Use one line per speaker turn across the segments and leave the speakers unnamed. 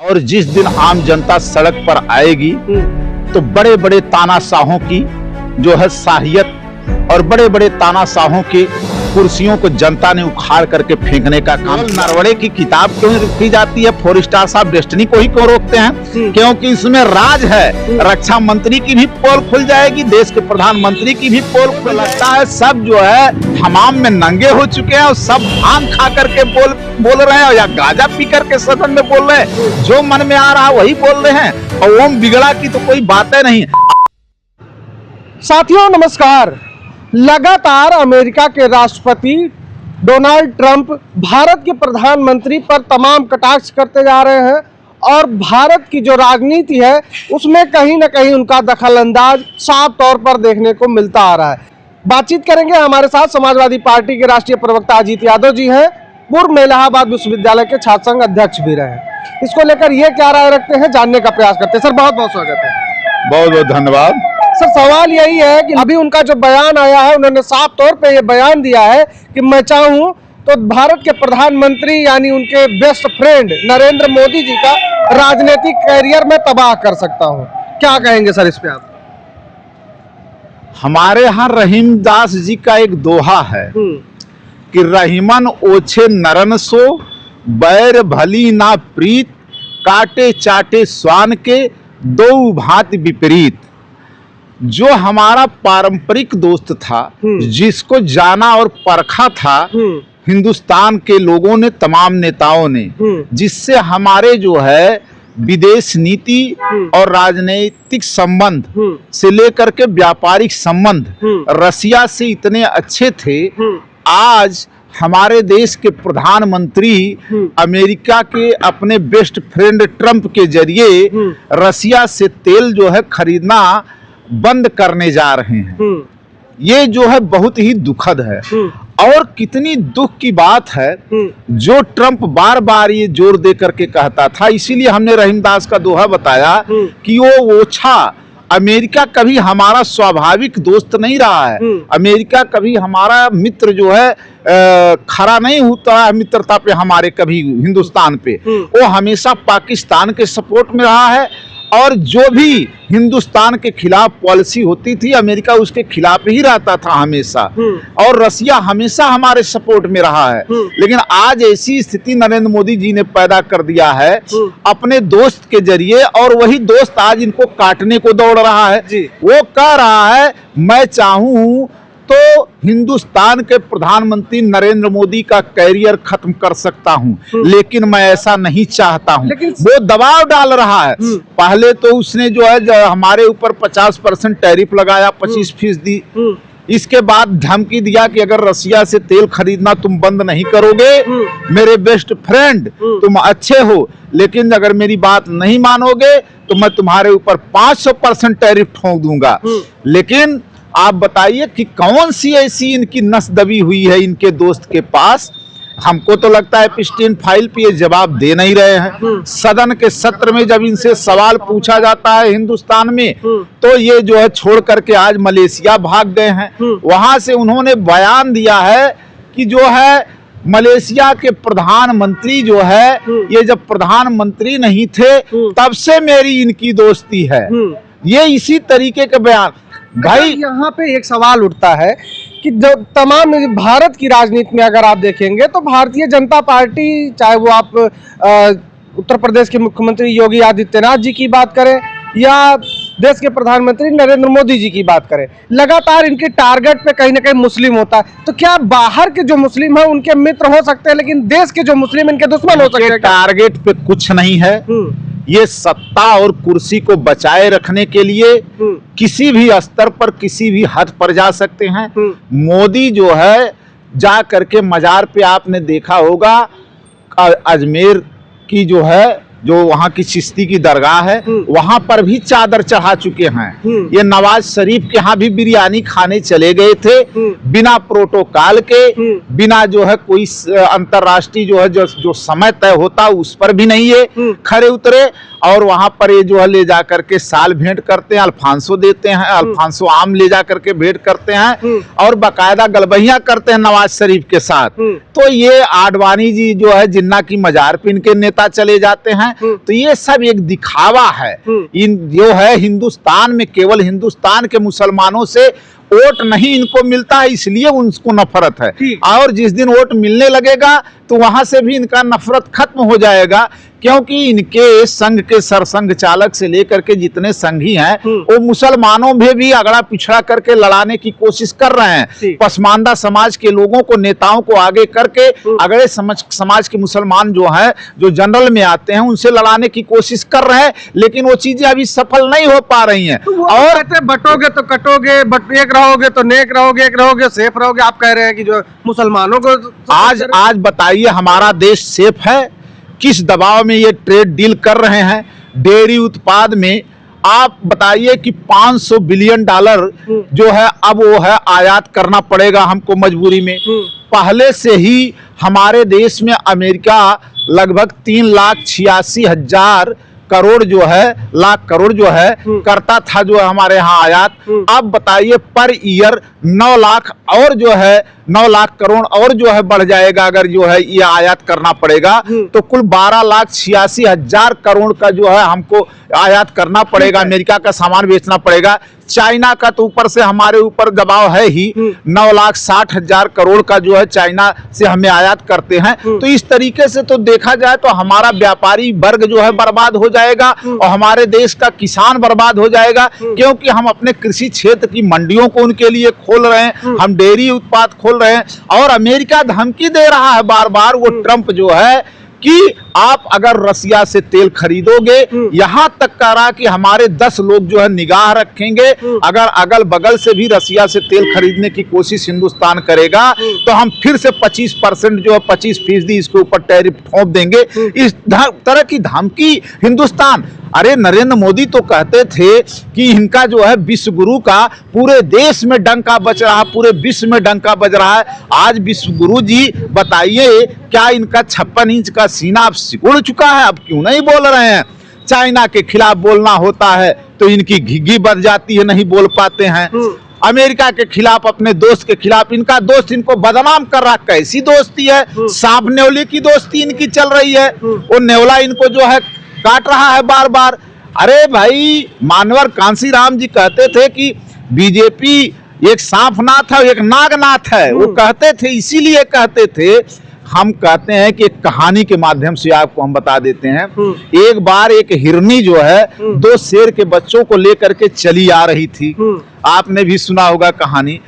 और जिस दिन आम जनता सड़क पर आएगी तो बड़े बड़े तानाशाहों की जो है शाहियत और बड़े बड़े तानाशाहों के कुर्सियों को जनता ने उखाड़ करके फेंकने का काम। नरवणे की किताब क्यों रखी जाती है? 4 स्टार साहब डेस्टिनी को ही क्यों रोकते हैं? क्योंकि इसमें राज है। रक्षा मंत्री की भी पोल खुल जाएगी, देश के प्रधानमंत्री की भी पोल खुल लगता है। सब जो है हमाम में नंगे हो चुके हैं और सब भांग खा करके बोल रहे हैं या गांजा पी करके सदन में बोल रहे हैं। जो मन में आ रहा वही बोल रहे हैं और ओम बिगड़ा की तो कोई बात नहीं।
साथियों नमस्कार। लगातार अमेरिका के राष्ट्रपति डोनाल्ड ट्रंप भारत के प्रधानमंत्री पर तमाम कटाक्ष करते जा रहे हैं और भारत की जो राजनीति है उसमें कहीं ना कहीं उनका दखल अंदाज साफ तौर पर देखने को मिलता आ रहा है। बातचीत करेंगे हमारे साथ समाजवादी पार्टी के राष्ट्रीय प्रवक्ता अजीत यादव जी हैं, पूर्व में इलाहाबाद विश्वविद्यालय के छात्र संघ अध्यक्ष भी रहे। इसको लेकर ये क्या राय रखते हैं जानने का प्रयास करते हैं। सर बहुत बहुत स्वागत है।
बहुत बहुत धन्यवाद।
सर सवाल यही है कि अभी उनका जो बयान आया है उन्होंने साफ तौर पे ये बयान दिया है कि मैं चाहूं तो भारत के प्रधानमंत्री यानी उनके बेस्ट फ्रेंड नरेंद्र मोदी जी का राजनीतिक कैरियर में तबाह कर सकता हूं। क्या कहेंगे सर इस पे आप?
हमारे यहाँ रहीमदास जी का एक दोहा है कि रहीमन ओछे नरन सो बैर भली ना प्रीत काटे चाटे स्वान के दो भांति विपरीत। जो हमारा पारंपरिक दोस्त था, जिसको जाना और परखा था हिंदुस्तान के लोगों ने, तमाम नेताओं ने, जिससे हमारे जो है विदेश नीति और राजनीतिक संबंध से लेकर के व्यापारिक संबंध रसिया से इतने अच्छे थे, आज हमारे देश के प्रधानमंत्री अमेरिका के अपने बेस्ट फ्रेंड ट्रंप के जरिए रसिया से तेल जो है खरीदना बंद करने जा रहे हैं। ये जो है बहुत ही दुखद है और कितनी दुख की बात है जो ट्रंप बार बार ये जोर दे करके कहता था। इसीलिए हमने रहीमदास का दोहा बताया कि वो ओछा अमेरिका कभी हमारा स्वाभाविक दोस्त नहीं रहा है। अमेरिका कभी हमारा मित्र जो है खरा नहीं होता है मित्रता पे हमारे कभी हिंदुस्तान पे। वो हमेशा पाकिस्तान के सपोर्ट में रहा है और जो भी हिंदुस्तान के खिलाफ पॉलिसी होती थी अमेरिका उसके खिलाफ ही रहता था हमेशा। और रसिया हमेशा हमारे सपोर्ट में रहा है। लेकिन आज ऐसी स्थिति नरेंद्र मोदी जी ने पैदा कर दिया है अपने दोस्त के जरिए और वही दोस्त आज इनको काटने को दौड़ रहा है। वो कह रहा है मैं चाहूं तो हिंदुस्तान के प्रधानमंत्री नरेंद्र मोदी का कैरियर खत्म कर सकता हूं, लेकिन मैं ऐसा नहीं चाहता हूं। वो दबाव डाल रहा है। पहले तो उसने जो है हमारे ऊपर 50% टैरिफ लगाया, 25%। इसके बाद धमकी दिया कि अगर रसिया से तेल खरीदना तुम बंद नहीं करोगे मेरे बेस्ट फ्रेंड, तुम अच्छे हो, लेकिन अगर मेरी बात नहीं मानोगे तो मैं तुम्हारे ऊपर 500% टैरिफ ठोक दूंगा। लेकिन आप बताइए कि कौन सी ऐसी इनकी नस दबी हुई है इनके दोस्त के पास? हमको तो लगता है एप्स्टीन फाइल पे ये जवाब दे नहीं रहे हैं। सदन के सत्र में जब इनसे सवाल पूछा जाता है हिंदुस्तान में तो ये जो है छोड़ करके आज मलेशिया भाग गए हैं। वहां से उन्होंने बयान दिया है कि जो है मलेशिया के प्रधानमंत्री जो है ये जब प्रधानमंत्री नहीं थे तब से मेरी इनकी दोस्ती है। ये इसी तरीके के बयान।
भाई यहाँ पे एक सवाल उठता है कि जो तमाम भारत की राजनीति में अगर आप देखेंगे तो भारतीय जनता पार्टी, चाहे वो आप उत्तर प्रदेश के मुख्यमंत्री योगी आदित्यनाथ जी की बात करें या देश के प्रधानमंत्री नरेंद्र मोदी जी की बात करें, लगातार इनके टारगेट पे कहीं ना कहीं मुस्लिम होता है। तो क्या बाहर के जो मुस्लिम है उनके मित्र हो सकते हैं लेकिन देश के जो मुस्लिम इनके दुश्मन हो सकते हैं?
टारगेट पे कुछ नहीं है। ये सत्ता और कुर्सी को बचाए रखने के लिए किसी भी स्तर पर किसी भी हद पर जा सकते हैं। मोदी जो है जा करके मजार पे आपने देखा होगा अजमेर की जो है जो वहाँ की चिश्ती की दरगाह है वहां पर भी चादर चढ़ा चुके हैं। ये नवाज शरीफ के यहाँ भी बिरयानी खाने चले गए थे बिना प्रोटोकॉल के, बिना जो है कोई अंतरराष्ट्रीय जो है जो समय तय होता उस पर भी नहीं ये खड़े उतरे। और वहां पर ये जो है ले जा करके साल भेंट करते हैं, अल्फांसो देते हैं, अल्फांसो आम ले जा करके भेंट करते हैं और बाकायदा गलबहियां करते हैं नवाज शरीफ के साथ। तो ये आडवाणी जी जो है जिन्ना की मजार पे इनके नेता चले जाते हैं। तो ये सब एक दिखावा है। इन जो है हिंदुस्तान में केवल हिंदुस्तान के मुसलमानों से वोट नहीं इनको मिलता है, इसलिए उनको नफरत है। और जिस दिन वोट मिलने लगेगा तो वहां से भी इनका नफरत खत्म हो जाएगा, क्योंकि इनके संघ के सरसंघ चालक से लेकर के जितने संघी हैं वो मुसलमानों में भी अगड़ा पिछड़ा करके लड़ाने की कोशिश कर रहे हैं। पसमानदा समाज के लोगों को, नेताओं को आगे करके अगड़े समाज के मुसलमान जो हैं, जो जनरल में आते हैं, उनसे लड़ाने की कोशिश कर रहे हैं, लेकिन वो चीजें अभी सफल नहीं हो पा रही हैं।
और बटोगे तो कटोगे, एक रहोगे तो नेक रहोगे, एक रहोगे सेफ रहोगे। आप कह रहे हैं कि जो मुसलमानों को
आज बताइए हमारा देश सेफ है? किस दबाव में ये ट्रेड डील कर रहे हैं? डेयरी उत्पाद में आप बताइए कि $500 बिलियन जो है अब वो है आयात करना पड़ेगा हमको मजबूरी में। पहले से ही हमारे देश में अमेरिका लगभग 3,86,000 करोड़ जो है, लाख करोड़ जो है करता था जो है हमारे यहाँ आयात। अब बताइए पर ईयर 9 लाख और जो है 9 लाख करोड़ और जो है बढ़ जाएगा। अगर जो है ये आयात करना पड़ेगा तो कुल 12,86,000 करोड़ का जो है हमको आयात करना पड़ेगा, अमेरिका का सामान बेचना पड़ेगा। चाइना का तो ऊपर से हमारे ऊपर दबाव है ही, 9,60,000 करोड़ का जो है चाइना से हमें आयात करते हैं। तो इस तरीके से तो देखा जाए तो हमारा व्यापारी वर्ग जो है बर्बाद हो जाएगा और हमारे देश का किसान बर्बाद हो जाएगा, क्योंकि हम अपने कृषि क्षेत्र की मंडियों को उनके लिए खोल रहे हैं, हम डेयरी उत्पाद खोल रहे हैं। और अमेरिका धमकी दे रहा है बार बार, वो ट्रंप जो है, कि आप अगर रसिया से तेल खरीदोगे, यहां तक कह रहा कि हमारे 10 लोग जो है निगाह रखेंगे, अगर अगल बगल से भी रसिया से तेल खरीदने की कोशिश हिंदुस्तान करेगा तो हम फिर से 25% जो है 25% इसके ऊपर टैरिफ ठोंप देंगे। इस तरह की धमकी हिंदुस्तान, अरे नरेंद्र मोदी तो कहते थे कि इनका जो है विश्व गुरु का पूरे देश में डंका बज रहा है, पूरे विश्व में डंका बज रहा है। आज विश्व गुरु जी बताइए, क्या इनका 56 इंच का सीना अब सिकुड़ चुका है? अब क्यों नहीं बोल रहे हैं? चाइना के खिलाफ बोलना होता है तो इनकी घिघी बढ़ जाती है, नहीं बोल पाते हैं। अमेरिका के खिलाफ, अपने दोस्त के खिलाफ, इनका दोस्त इनको बदनाम कर रहा। कैसी दोस्ती है? सांप नेवले की दोस्ती इनकी चल रही है। वो नेवला इनको जो है काट रहा है बार बार। अरे भाई, मानवर कांसीराम जी कहते थे कि बीजेपी एक सांपनाथ है, एक नागनाथ है। वो कहते थे, इसीलिए कहते थे। हम कहते हैं कि एक कहानी के माध्यम से आपको हम बता देते हैं। एक बार एक हिरनी जो है 2 शेर के बच्चों को लेकर के चली आ रही थी। आपने भी सुना होगा कहानी।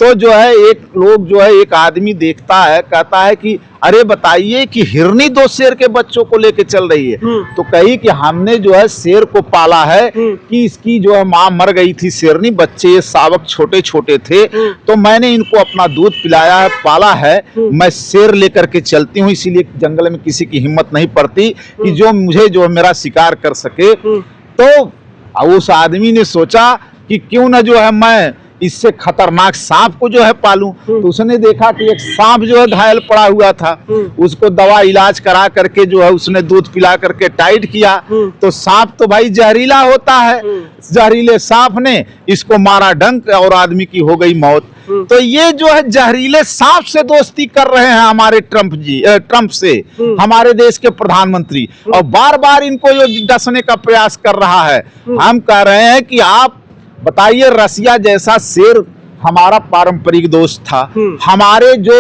तो जो है एक आदमी देखता है, कहता है कि अरे बताइए कि हिरनी 2 शेर के बच्चों को लेके चल रही है। तो कही कि हमने जो है शेर को पाला है कि इसकी जो है माँ मर गई थी शेरनी, बच्चे ये शावक छोटे छोटे थे, तो मैंने इनको अपना दूध पिलाया है, पाला है। मैं शेर लेकर के चलती हूँ, इसीलिए जंगल में किसी की हिम्मत नहीं पड़ती कि जो मुझे जो है मेरा शिकार कर सके। तो उस आदमी ने सोचा कि क्यों न जो है मैं इससे खतरनाक सांप को जो है पालूं। तो उसने देखा कि एक सांप जो है घायल पड़ा हुआ था, उसको दवा इलाज करा करके जो है उसने दूध पिला करके टाइट किया। तो सांप तो भाई जहरीला होता है, जहरीले सांप ने इसको मारा डंक और आदमी की हो गई मौत। तो ये जो है जहरीले सांप से दोस्ती कर रहे हैं हमारे ट्रंप से, हमारे देश के प्रधानमंत्री, और बार बार इनको ये डसने का प्रयास कर रहा है। हम कह रहे हैं कि आप बताइए, रसिया जैसा शेर हमारा पारंपरिक दोस्त था, हमारे जो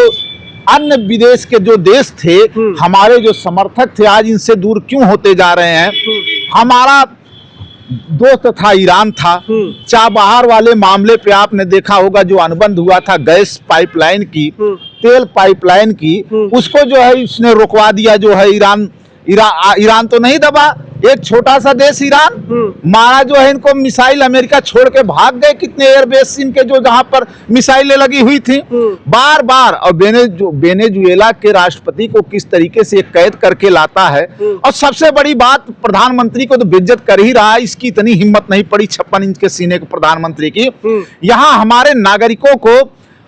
अन्य विदेश के जो देश थे, हमारे जो समर्थक थे, आज इनसे दूर क्यों होते जा रहे हैं? हमारा दोस्त था ईरान था। चाबहार वाले मामले पे आपने देखा होगा, जो अनुबंध हुआ था गैस पाइपलाइन की, तेल पाइपलाइन की, उसको जो है उसने रुकवा दिया। जो है ईरान तो नहीं दबा, एक छोटा सा देश ईरान मारा जो है इनको मिसाइल। अमेरिका छोड़ के भाग गए कितने एयरबेस इनके जो जहां पर मिसाइलें लगी हुई थी बार बार। और वेनेजुएला के राष्ट्रपति को किस तरीके से कैद करके लाता है। और सबसे बड़ी बात, प्रधानमंत्री को तो बेइज्जत कर ही रहा है। इसकी इतनी हिम्मत नहीं पड़ी 56 इंच के सीने के प्रधानमंत्री की। यहाँ हमारे नागरिकों को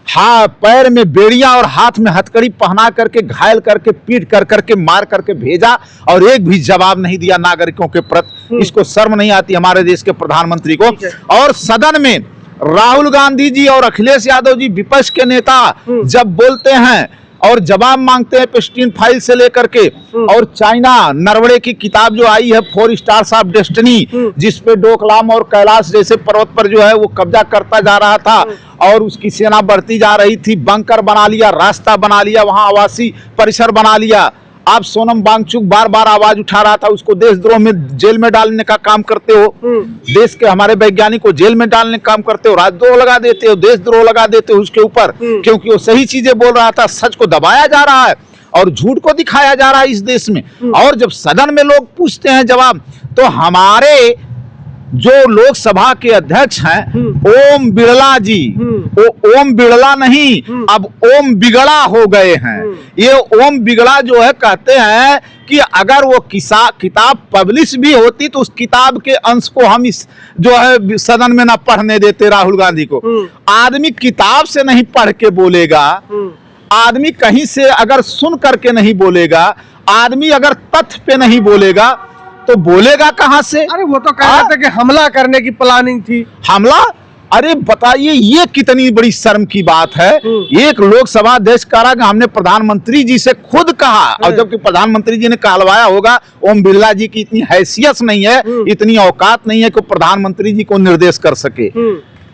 पैर में बेड़ियां और हाथ में हथकड़ी पहना करके घायल करके पीट कर करके मार करके भेजा और एक भी जवाब नहीं दिया नागरिकों के प्रति। इसको शर्म नहीं आती हमारे देश के प्रधानमंत्री को। और सदन में राहुल गांधी जी और अखिलेश यादव जी विपक्ष के नेता जब बोलते हैं और जवाब मांगते हैं प्रिस्टीन फाइल से लेकर के, और चाइना नरवणे की किताब जो आई है 4 स्टार्स ऑफ डेस्टिनी, जिसपे डोकलाम और कैलाश जैसे पर्वत पर जो है वो कब्जा करता जा रहा था और उसकी सेना बढ़ती जा रही थी, बंकर बना लिया, रास्ता बना लिया, वहां आवासीय परिसर बना लिया। आप सोनम वांगचुक बार बार आवाज उठा रहा था, उसको देशद्रोह में जेल में डालने का काम करते हो, देश के हमारे वैज्ञानिक को जेल में डालने का काम करते हो, राजद्रोह लगा देते हो, देशद्रोह लगा देते हो उसके ऊपर, क्योंकि वो सही चीजें बोल रहा था। सच को दबाया जा रहा है और झूठ को दिखाया जा रहा है इस देश में। और जब सदन में लोग पूछते हैं जवाब, तो हमारे जो लोकसभा के अध्यक्ष हैं ओम बिरला जी, वो ओम बिरला नहीं अब ओम बिगड़ा हो गए हैं। ये ओम बिगड़ा जो है कहते हैं कि अगर वो किताब पब्लिश भी होती तो उस किताब के अंश को हम इस जो है सदन में ना पढ़ने देते राहुल गांधी को। आदमी किताब से नहीं पढ़ के बोलेगा, आदमी कहीं से अगर सुन करके नहीं बोलेगा, आदमी अगर तथ्य पे नहीं बोलेगा तो बोलेगा कहां से?
अरे वो तो कह रहे थे कि हमला करने की प्लानिंग थी।
हमला? अरे बताइए ये कितनी बड़ी शर्म की बात है। एक लोकसभा अध्यक्ष कह रहा कि हमने प्रधानमंत्री जी से खुद कहा, और जबकि प्रधानमंत्री जी ने कहलवाया होगा। ओम बिरला जी की इतनी हैसियत नहीं है, इतनी औकात नहीं है कि प्रधानमंत्री जी को निर्देश कर सके।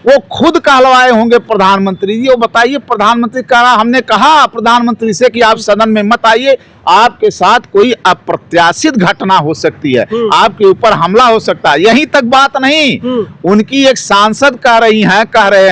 वो खुद कहलवाए होंगे प्रधानमंत्री जी। वो बताइए, प्रधानमंत्री कह रहा हमने कहा प्रधानमंत्री से कि आप सदन में मत आइए, आपके साथ कोई अप्रत्याशित घटना हो सकती है, आपके ऊपर हमला हो सकता है। यहीं तक बात नहीं, उनकी एक सांसद कह रहे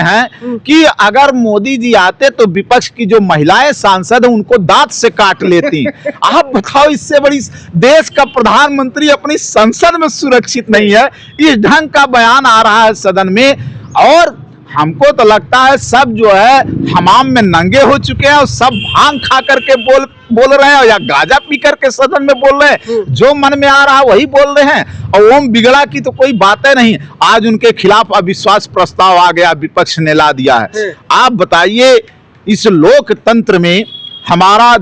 हैं कि अगर मोदी जी आते तो विपक्ष की जो महिलाएं सांसद है उनको दांत से काट लेती। आप बताओ, इससे बड़ी देश का प्रधानमंत्री अपनी संसद में सुरक्षित नहीं है, इस ढंग का बयान आ रहा है सदन में। और हमको तो लगता है सब जो है हमाम में नंगे हो चुके हैं और सब भांग खा करके बोल रहे हैं या गांजा पी करके सदन में बोल रहे हैं, जो मन में आ रहा है वही बोल रहे हैं। और ओम बिगड़ा की तो कोई बातें नहीं। आज उनके खिलाफ अविश्वास प्रस्ताव आ गया, विपक्ष ने ला दिया है। आप बताइए, इस लोकतंत्र में हमारा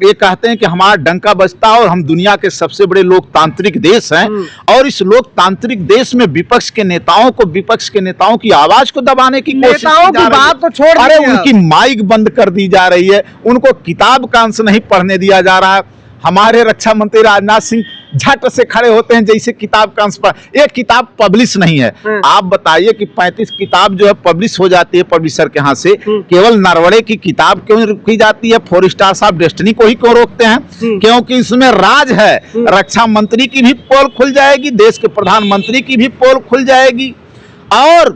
ये कहते हैं कि हमारा डंका बजता है और हम दुनिया के सबसे बड़े लोकतांत्रिक देश हैं, और इस लोकतांत्रिक देश में विपक्ष के नेताओं की आवाज को दबाने की कोशिश की जा रही है।
बात तो छोड़,
अरे उनकी माइक बंद कर दी जा रही है, उनको किताब का अंश नहीं पढ़ने दिया जा रहा है। हमारे रक्षा मंत्री राजनाथ सिंह झट से खड़े होते हैं जैसे किताब का अंश पर। एक किताब पब्लिश नहीं है। आप बताइए कि 35 किताब जो है पब्लिश हो जाती है पब्लिशर के हाथ से, केवल नरवणे की किताब क्यों रोकी जाती है? 4 स्टार्स ऑफ डेस्टिनी को ही क्यों रोकते हैं? क्योंकि इसमें राज है। रक्षा मंत्री की भी पोल खुल जाएगी, देश के प्रधानमंत्री की भी पोल खुल जाएगी। और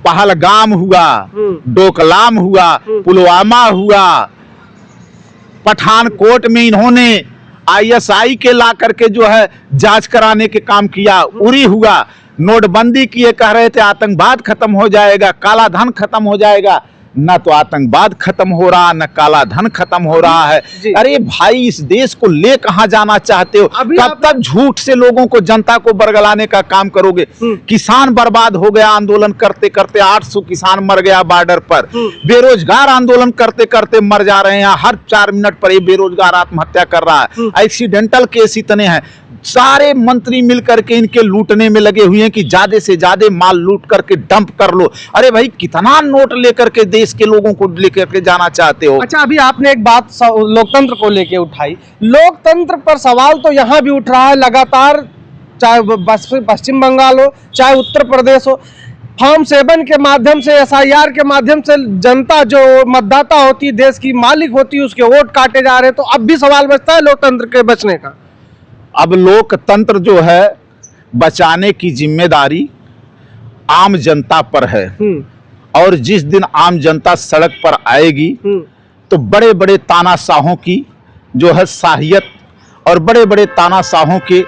पहलगाम हुआ, डोकलाम हुआ, पुलवामा हुआ, पठानकोट में इन्होंने ISI के ला करके जो है जांच कराने के काम किया, उरी हुआ, नोटबंदी किए, कह रहे थे आतंकवाद खत्म हो जाएगा, काला धन खत्म हो जाएगा। न तो आतंकवाद खत्म हो रहा, न काला धन खत्म हो रहा है। अरे भाई, इस देश को ले कहां जाना चाहते हो? कब तक झूठ से लोगों को, जनता को बरगलाने का काम करोगे? किसान बर्बाद हो गया आंदोलन करते करते, 800 किसान मर गया बॉर्डर पर। बेरोजगार आंदोलन करते करते मर जा रहे हैं, हर 4 मिनट पर एक बेरोजगार आत्महत्या कर रहा है। एक्सीडेंटल केस इतने हैं, सारे मंत्री मिलकर के इनके लूटने में लगे हुए हैं कि ज्यादा से ज्यादा माल लूट करके डंप कर लो। अरे भाई, कितना नोट लेकर के देश के लोगों को लेकर के जाना चाहते हो?
अच्छा, अभी आपने एक बात लोकतंत्र को लेके उठाई। लोकतंत्र पर सवाल तो यहाँ भी उठ रहा है लगातार, चाहे पश्चिम बंगाल हो, चाहे उत्तर प्रदेश हो। फॉर्म 7 के माध्यम से, SIR के माध्यम से जनता जो मतदाता होती है, देश की मालिक होती है, उसके वोट काटे जा रहे हैं। तो अब भी सवाल बचता है लोकतंत्र के बचने का।
अब लोकतंत्र जो है बचाने की जिम्मेदारी आम जनता पर है। और जिस दिन आम जनता सड़क पर आएगी तो बड़े बड़े तानाशाहों की जो है शाहियत और बड़े बड़े तानाशाहों के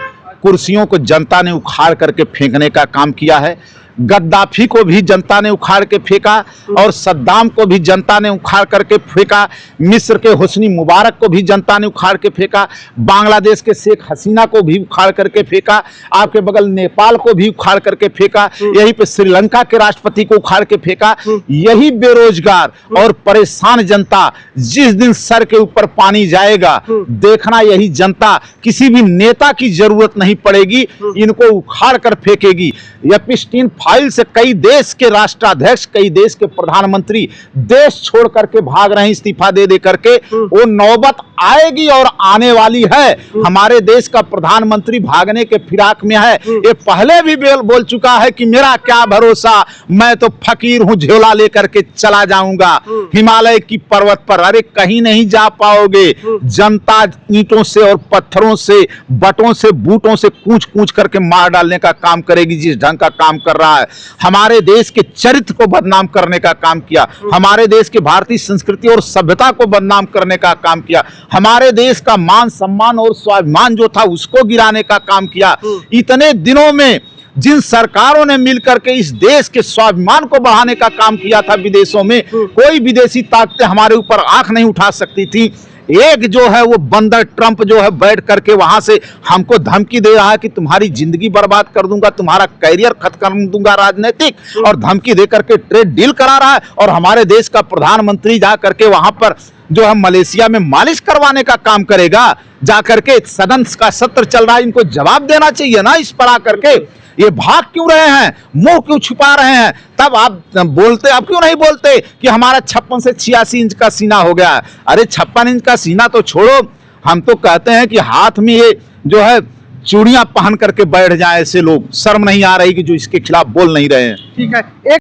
कुर्सियों को जनता ने उखाड़ करके फेंकने का काम किया है। गद्दाफी को भी जनता ने उखाड़ के फेंका और सद्दाम को भी जनता ने उखाड़ करके फेंका, मिस्र के हुस्नी मुबारक को भी जनता ने उखाड़ के फेंका, बांग्लादेश के शेख हसीना को भी उखाड़ करके फेंका, आपके बगल नेपाल को भी उखाड़ करके फेंका, यहीं पे श्रीलंका के राष्ट्रपति को उखाड़ के फेंका। यही बेरोजगार और परेशान जनता जिस दिन सर के ऊपर पानी जाएगा, देखना यही जनता किसी भी नेता की जरूरत नहीं पड़ेगी, इनको उखाड़ कर फेंकेगी। एपिस्टीन फाइल से कई देश के राष्ट्राध्यक्ष, कई देश के प्रधानमंत्री देश छोड़ करके भाग रहे हैं इस्तीफा दे दे करके। वो नौबत आएगी और आने वाली है। हमारे देश का प्रधानमंत्री भागने के फिराक में है। ये पहले भी बोल चुका है कि मेरा क्या भरोसा, मैं तो फकीर हूं, झोला लेकर के चला जाऊंगा हिमालय की पर्वत पर। अरे कहीं नहीं जा पाओगे। जनता ईंटों से और पत्थरों से, बटों से, बूटों से कूच कूच करके मार डालने का काम करेगी जिस ढंग का काम कर रहा है। हमारे देश के चरित्र को बदनाम करने का काम किया, हमारे देश के भारतीय संस्कृति और सभ्यता को बदनाम करने का काम किया, हमारे देश का मान सम्मान और स्वाभिमान जो था उसको गिराने का काम किया। इतने दिनों में जिन सरकारों ने मिलकर के इस देश के स्वाभिमान को बढ़ाने का काम किया था विदेशों में, कोई विदेशी ताकतें हमारे ऊपर आंख नहीं उठा सकती थी। एक जो है वो बंदर ट्रंप जो है बैठ करके वहां से हमको धमकी दे रहा है कि तुम्हारी जिंदगी बर्बाद कर दूंगा, तुम्हारा करियर खत्म कर दूंगा राजनीतिक, और धमकी दे करके ट्रेड डील करा रहा है। और हमारे देश का प्रधानमंत्री जा करके वहां पर जो है मलेशिया में मालिश करवाने का काम करेगा। जाकर के सदन का सत्र चल रहा है, इनको जवाब देना चाहिए ना इस पर आकर के। ये भाग क्यों रहे हैं, मुंह क्यों छुपा रहे हैं? तब आप बोलते, आप क्यों नहीं बोलते कि हमारा 56 से 86 इंच का सीना हो गया है? अरे 56 इंच का सीना तो छोड़ो, हम तो कहते हैं कि हाथ में ये जो है चूड़ियां पहन करके बैठ जाए ऐसे लोग। शर्म नहीं आ रही कि जो इसके खिलाफ बोल नहीं रहे हैं।
ठीक है। एक